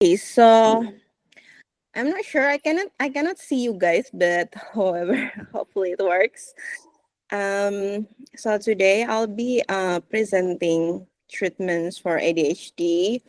Okay, so I'm not sure. I cannot see you guys, but however, hopefully it works. So today I'll be presenting treatments for ADHD.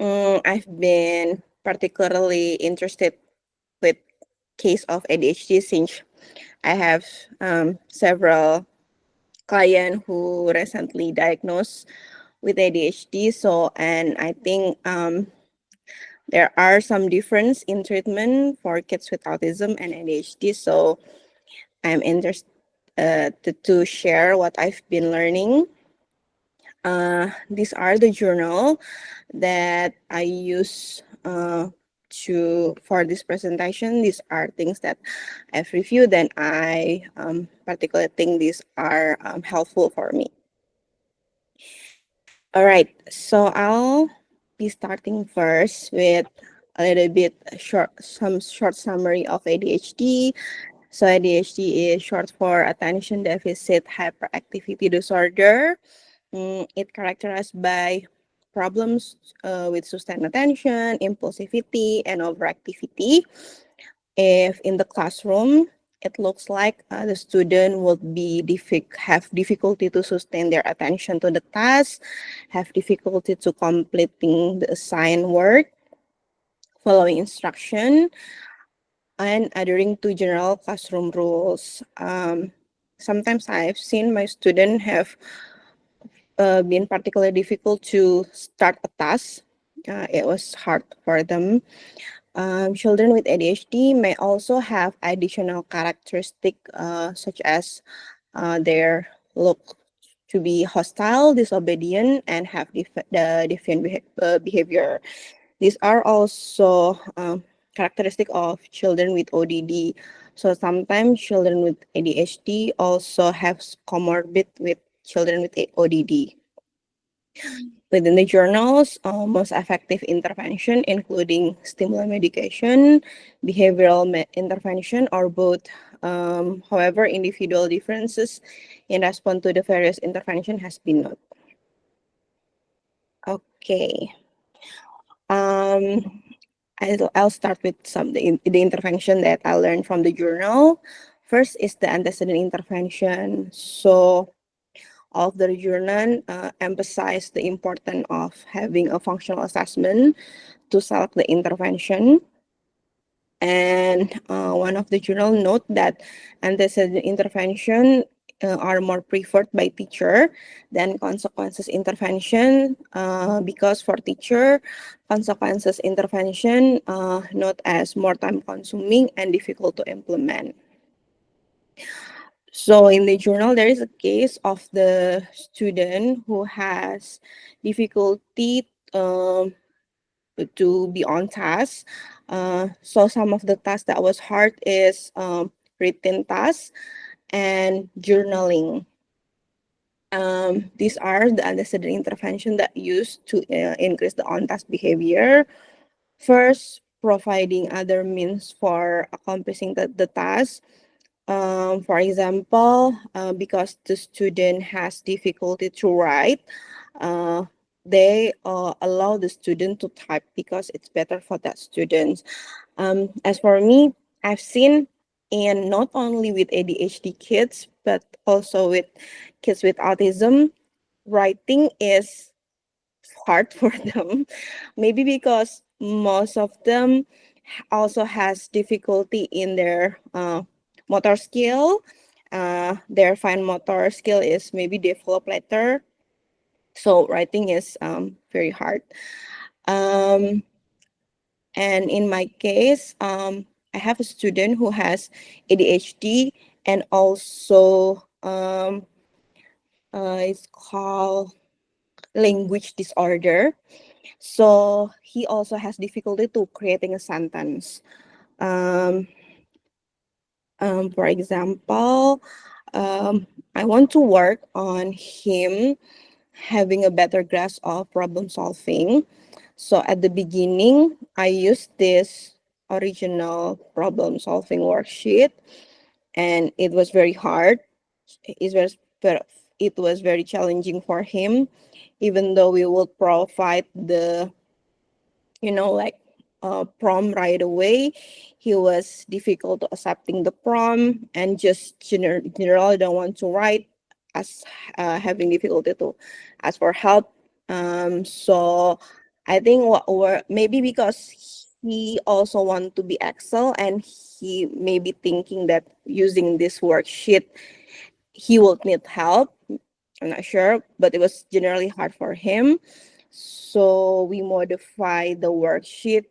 I've been particularly interested with case of ADHD since I have several clients who recently diagnosed with ADHD. So, and I think there are some difference in treatment for kids with autism and ADHD. So I'm interested to share what I've been learning. These are the journal that I use to for this presentation. These are things that I've reviewed, and I particularly think these are helpful for me. All right, so I'll be starting first with a little bit some short summary of ADHD. So ADHD is short for attention deficit hyperactivity disorder. It characterized by problems with sustained attention, impulsivity, and overactivity. If in the classroom, it looks like the student will have difficulty to sustain their attention to the task, have difficulty to completing the assigned work, following instruction, and adhering to general classroom rules. Sometimes I've seen my student have been particularly difficult to start a task. It was hard for them. Children with ADHD may also have additional characteristics such as their look to be hostile, disobedient, and have the defiant behavior. These are also characteristic of children with ODD. So sometimes children with ADHD also have comorbid with children with ODD. Within the journals, most effective intervention including stimulant medication, behavioral intervention, or both. However, individual differences in response to the various intervention has been noted. Okay. Um, I'll start with the intervention that I learned from the journal. First is the antecedent intervention. So of the journal emphasize the importance of having a functional assessment to select the intervention. And one of the journal note that antecedent intervention are more preferred by teacher than consequences intervention because for teacher, consequences intervention not as more time consuming and difficult to implement. So in the journal, there is a case of the student who has difficulty to be on task. So some of the tasks that was hard is written tasks and journaling. These are the antecedent intervention that used to increase the on-task behavior. First, providing other means for accomplishing the task. For example, because the student has difficulty to write, uh, they allow the student to type because it's better for that student. As for me, I've seen, and not only with ADHD kids, but also with kids with autism, writing is hard for them. Maybe because most of them also has difficulty in their motor skill. Their fine motor skill is maybe developed later. So writing is very hard. Um, and in my case, I have a student who has ADHD and also it's called language disorder. So he also has difficulty to creating a sentence. Um, for example, I want to work on him having a better grasp of problem solving. So at the beginning, I used this original problem solving worksheet, and it was very hard. It was ver- it was very challenging for him, even though we will provide the like prom right away. He was difficult to accepting the prom and just generally don't want to write, as having difficulty to ask for help. So I think maybe because he also want to be excel, and he may be thinking that using this worksheet he will need help. I'm not sure, but it was generally hard for him. So we modify the worksheet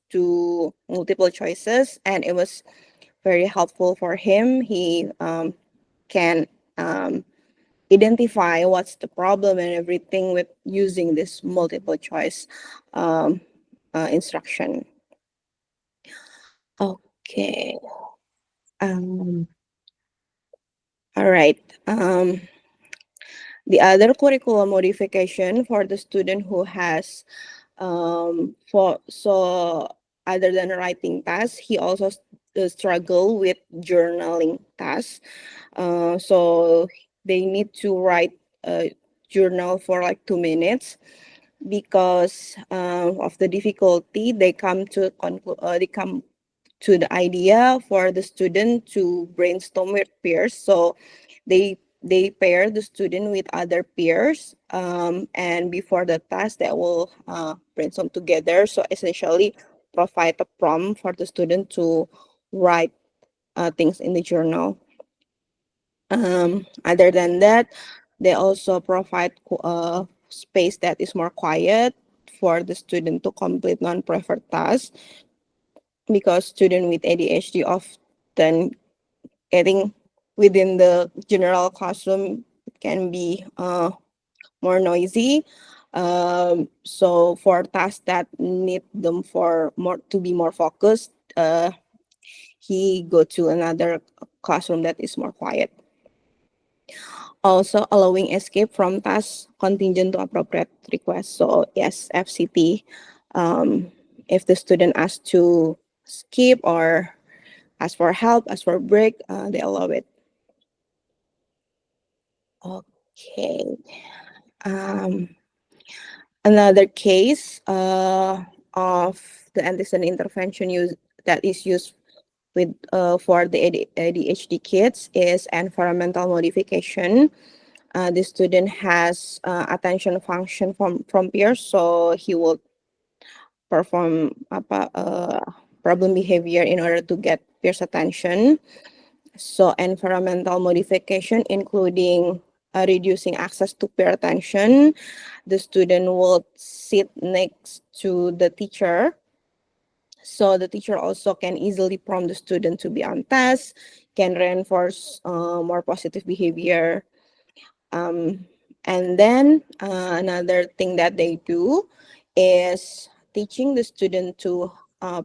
to multiple choices, and it was very helpful for him. He can um, identify what's the problem and everything with using this multiple choice um, instruction. Okay. Um, all right. The other curriculum modification for the student who has for so other than writing tasks, he also struggle with journaling tasks. So they need to write a journal for like 2 minutes because of the difficulty. They come to the idea for the student to brainstorm with peers. So they pair the student with other peers, and before the task they will brainstorm together. So essentially provide a prompt for the student to write things in the journal. Other than that, they also provide space that is more quiet for the student to complete non-preferred tasks, because students with ADHD often getting within the general classroom can be more noisy. So for tasks that need them for more to be more focused, he go to another classroom that is more quiet. Also allowing escape from tasks contingent to appropriate requests. So yes, FCT. Um, if the student asks to skip or ask for help, ask for a break, they allow it. Okay. Um, Another case of the antecedent intervention that is used with for the ADHD kids is environmental modification. The student has attention function from peers, so he will perform problem behavior in order to get peers' attention. So environmental modification, including reducing access to peer attention. The student will sit next to the teacher. So the teacher also can easily prompt the student to be on task, can reinforce more positive behavior. Um, and then another thing that they do is teaching the student to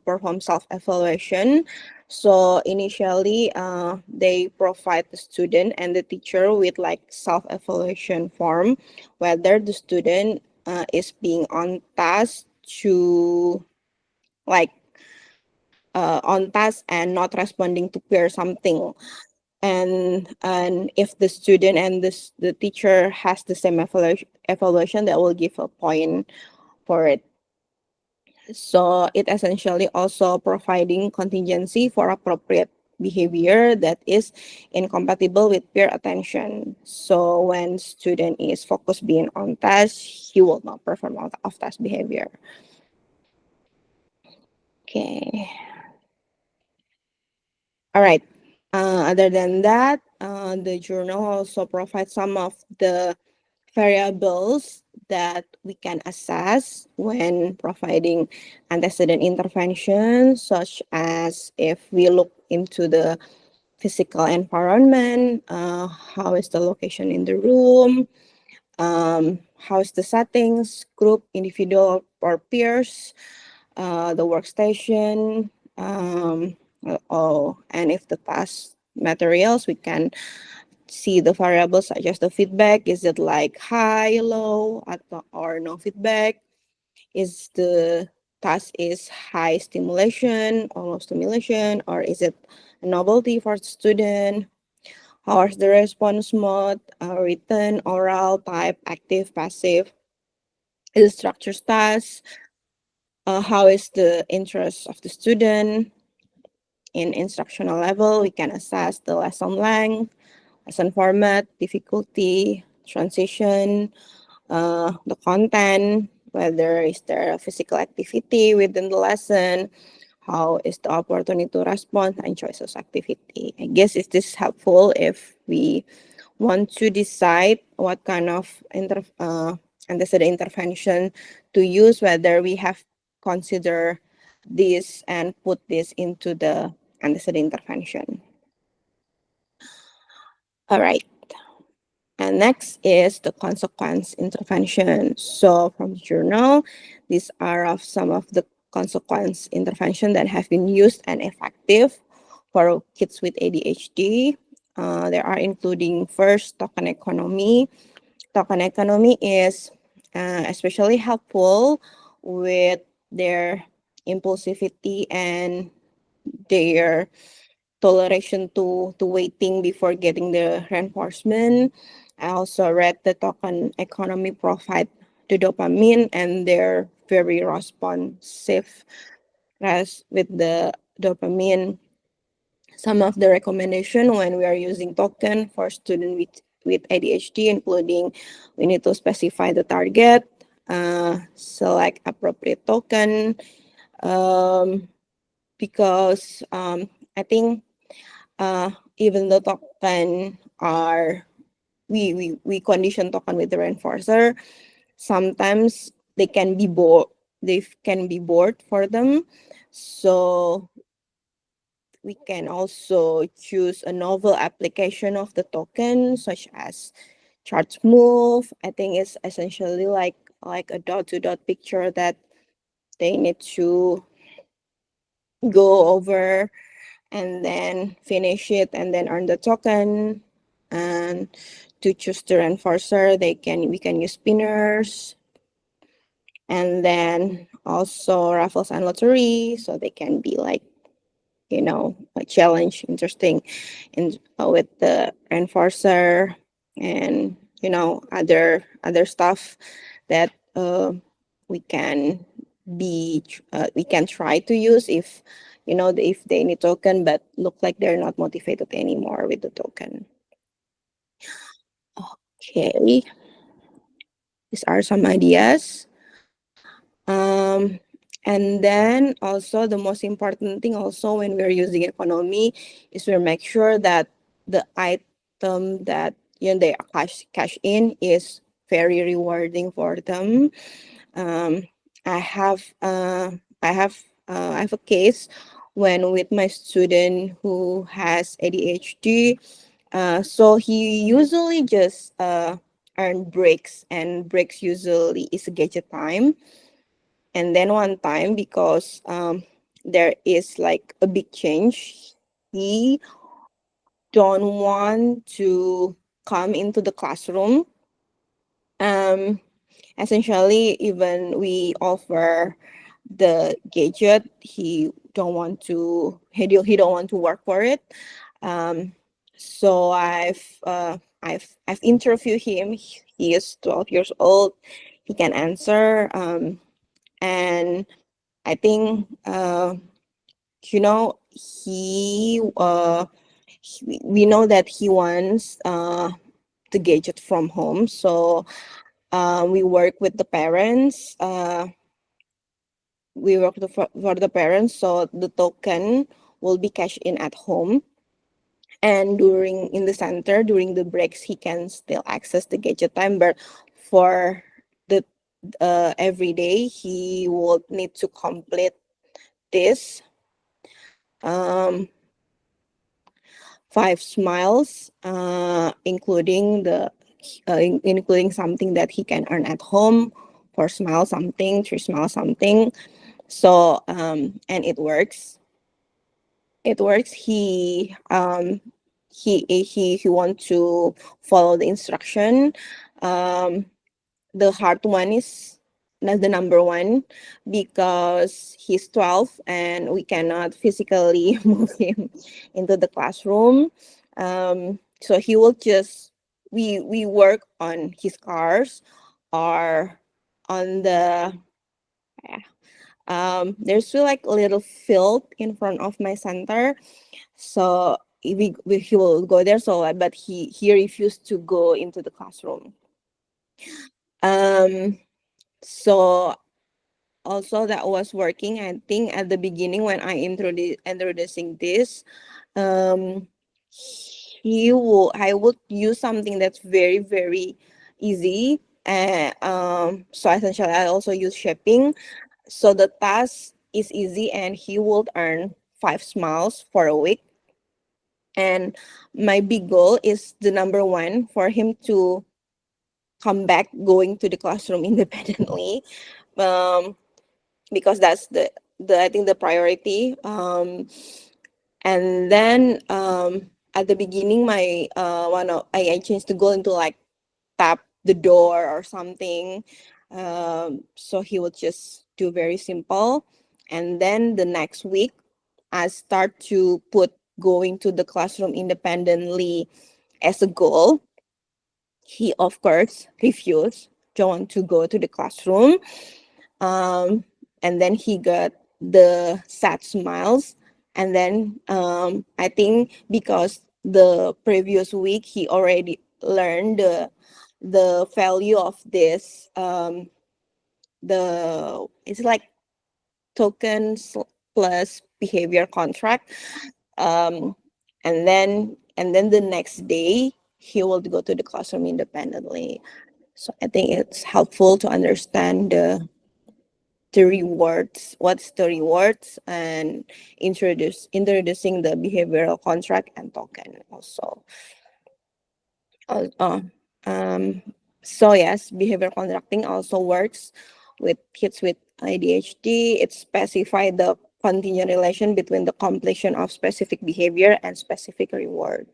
perform self-evaluation. So initially, they provide the student and the teacher with like self-evaluation form, whether the student is being on task to like on task and not responding to peer something, and if the student and the teacher has the same evaluation, that will give a point for it. So it essentially also providing contingency for appropriate behavior that is incompatible with peer attention. So when student is focused being on task, he will not perform off task behavior. Okay. All right. Other than that, the journal also provides some of the variables that we can assess when providing antecedent intervention, such as if we look into the physical environment, how is the location in the room, how is the settings, group, individual, or peers, the workstation, and if the past materials, we can see the variables such as the feedback. Is it like high, low, or no feedback? Is the task is high stimulation or low stimulation, or is it a novelty for the student? How is the response mode, written, oral, type, active, passive? It structures tasks, how is the interest of the student in instructional level. We can assess the lesson length, lesson format, difficulty, transition, the content, whether is there a physical activity within the lesson, how is the opportunity to respond, and choices activity. I guess is this helpful if we want to decide what kind of antecedent intervention to use, whether we have consider this and put this into the antecedent intervention. All right. And next is the consequence intervention. So from the journal, these are of some of the consequence intervention that have been used and effective for kids with ADHD. There are including first token economy. Token economy is especially helpful with their impulsivity and their toleration to waiting before getting the reinforcement. I also read the token economy provide the dopamine and they're very responsive as with the dopamine. Some of the recommendation when we are using token for student with ADHD, including we need to specify the target, select appropriate token, um, because I think even the token are we condition token with the reinforcer, sometimes they can be bored for them, so we can also choose a novel application of the token such as charts move. I think it's essentially like a dot to dot picture that they need to go over and then finish it and then earn the token. And to choose the reinforcer, we can use spinners and then also raffles and lottery, so they can be like, a challenge, interesting, in with the reinforcer and other stuff that we can we can try to use if if they need token but look like they're not motivated anymore with the token. Okay, these are some ideas. And then also the most important thing also when we're using economy is we make sure that the item that they cash in is very rewarding for them. Um, I have I have a case when with my student who has ADHD. So he usually just earn breaks, and breaks usually is a gadget time. And then one time, because there is like a big change, he don't want to come into the classroom. Um, Essentially, even we offer the gadget, he don't want to work for it. Um, so I've interviewed him. He is 12 years old. He can answer. And I think you know we know that he wants the gadget from home. So we work with the parents. We work for the parents, so the token will be cashed in at home. And during in the center, during the breaks, he can still access the gadget time. But for the every day, he will need to complete this um, 5 smiles, including something that he can earn at home, 4 smile something, 3 smile something. So and it works. It works. He want to follow the instruction. Um, the hard one is not the number one because he's 12 and we cannot physically move him into the classroom. So he will just we work on his cars or on the there's still like a little field in front of my center. So he will go there. So but he refused to go into the classroom. Um, so also that was working. I think at the beginning when I introducing this, um, I would use something that's very very easy. And so essentially I also use shaping. So the task is easy, and he would earn 5 smiles for a week. And my big goal is the number one for him to come back going to the classroom independently, um, because that's the I think the priority. And then at the beginning, my I changed the goal into like tap the door or something. So he would just do very simple. And then the next week, I start to put going to the classroom independently as a goal. He, of course, refused, don't want to go to the classroom. Um, and then he got the sad smiles. And then I think because the previous week he already learned the value of this, the it's like tokens plus behavior contract. um, and then the next day he will go to the classroom independently. So I think it's helpful to understand the rewards, what's the rewards, and introducing the behavioral contract and token also. Uh, uh, um, so yes, behavior contracting also works with kids with ADHD. It specifies the contingent relation between the completion of specific behavior and specific reward.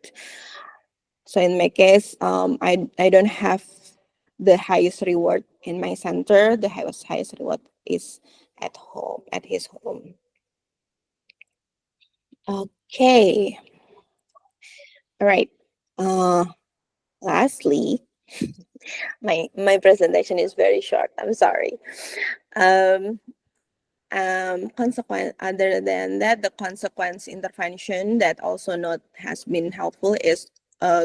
So in my case, I don't have the highest reward in my center. The highest reward is at home, at his home. Okay. All right. Uh, lastly, my presentation is very short. I'm sorry. Um, Consequence, other than that, the consequence intervention that also not has been helpful is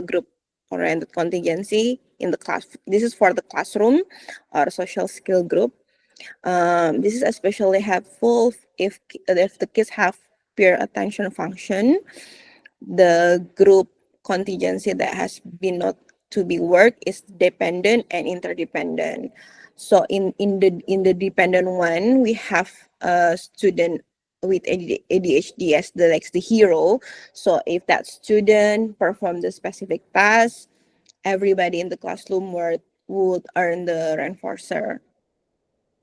group oriented contingency in the class. This is for the classroom or social skill group. This is especially helpful if the kids have peer attention function. The group contingency that has been not to be worked is dependent and interdependent. So in the dependent one, we have a student with ADHD as the hero. So if that student perform the specific task, everybody in the classroom would earn the reinforcer.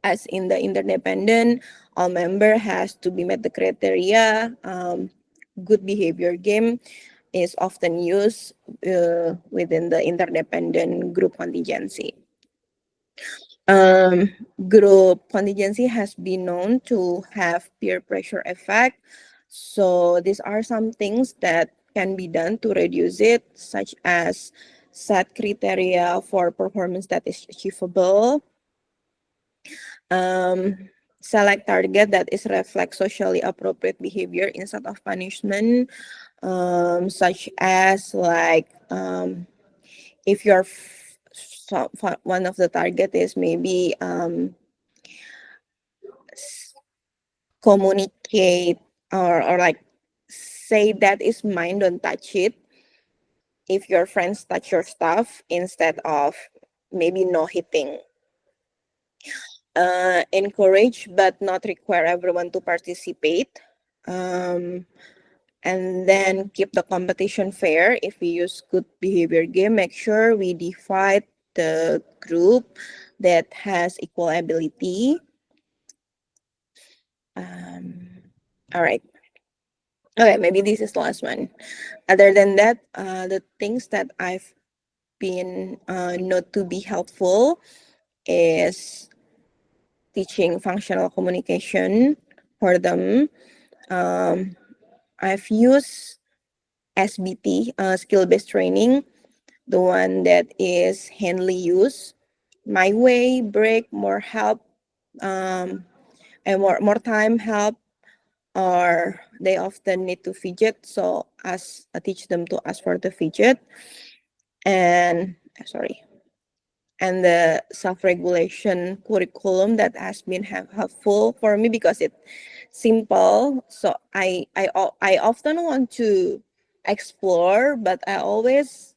As in the interdependent, all member has to be met the criteria. Good behavior game is often used within the interdependent group contingency. Um, Group contingency has been known to have peer pressure effect. So these are some things that can be done to reduce it, such as set criteria for performance that is achievable, um, select target that is reflect socially appropriate behavior instead of punishment, such as like if one of the target is maybe communicate or like say that is mine, don't touch it. If your friends touch your stuff, instead of maybe no hitting. Encourage but not require everyone to participate. Um, and then keep the competition fair. If we use good behavior game, make sure we divide the group that has equal ability. Um, all right. Okay, maybe this is the last one. Other than that, the things that I've been not to be helpful is teaching functional communication for them. Um, I've used SBT, skill-based training, the one that is handily used. my way, break, more help, and more time help, or they often need to fidget. So teach them to ask for the fidget, and sorry, and the self-regulation curriculum that has been helpful for me because it's simple. So I often want to explore, but I always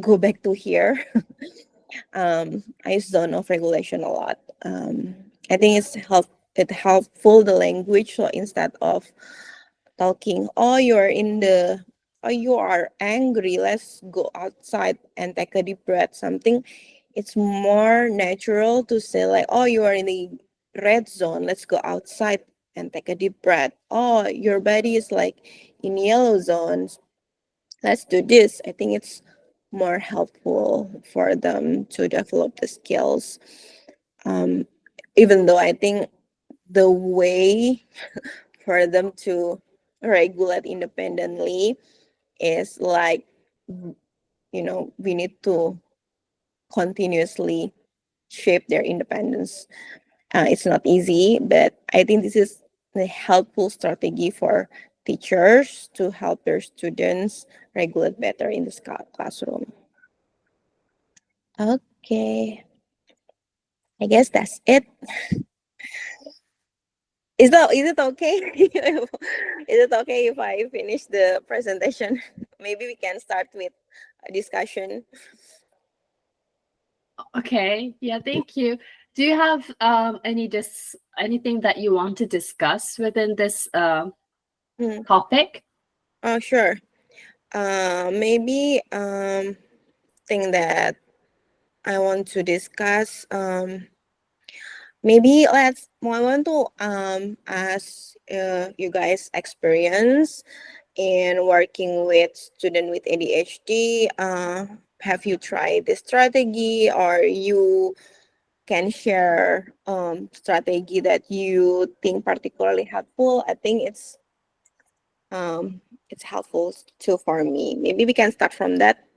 go back to here. I use zone of regulation a lot. I think it helpful the language. So instead of talking, oh you're in the, oh you are angry, let's go outside and take a deep breath, something, it's more natural to say like, oh you are in the red zone, let's go outside and take a deep breath. Oh your body is like in yellow zones, let's do this. I think it's more helpful for them to develop the skills. um, Even though I think the way for them to regulate independently is like, we need to continuously shape their independence. It's not easy, but I think this is a helpful strategy for teachers to help their students regulate better in the classroom. Okay, I guess that's it. Is it okay? Is it okay if I finish the presentation? Maybe we can start with a discussion. Okay, yeah, thank you. Do you have anything that you want to discuss within this Hmm. topic? Oh, sure. Maybe thing that I want to discuss. Maybe I want to ask you guys experience in working with student with ADHD. Have you tried this strategy, or you can share strategy that you think particularly helpful? I think um, it's helpful too for me. Maybe we can start from that.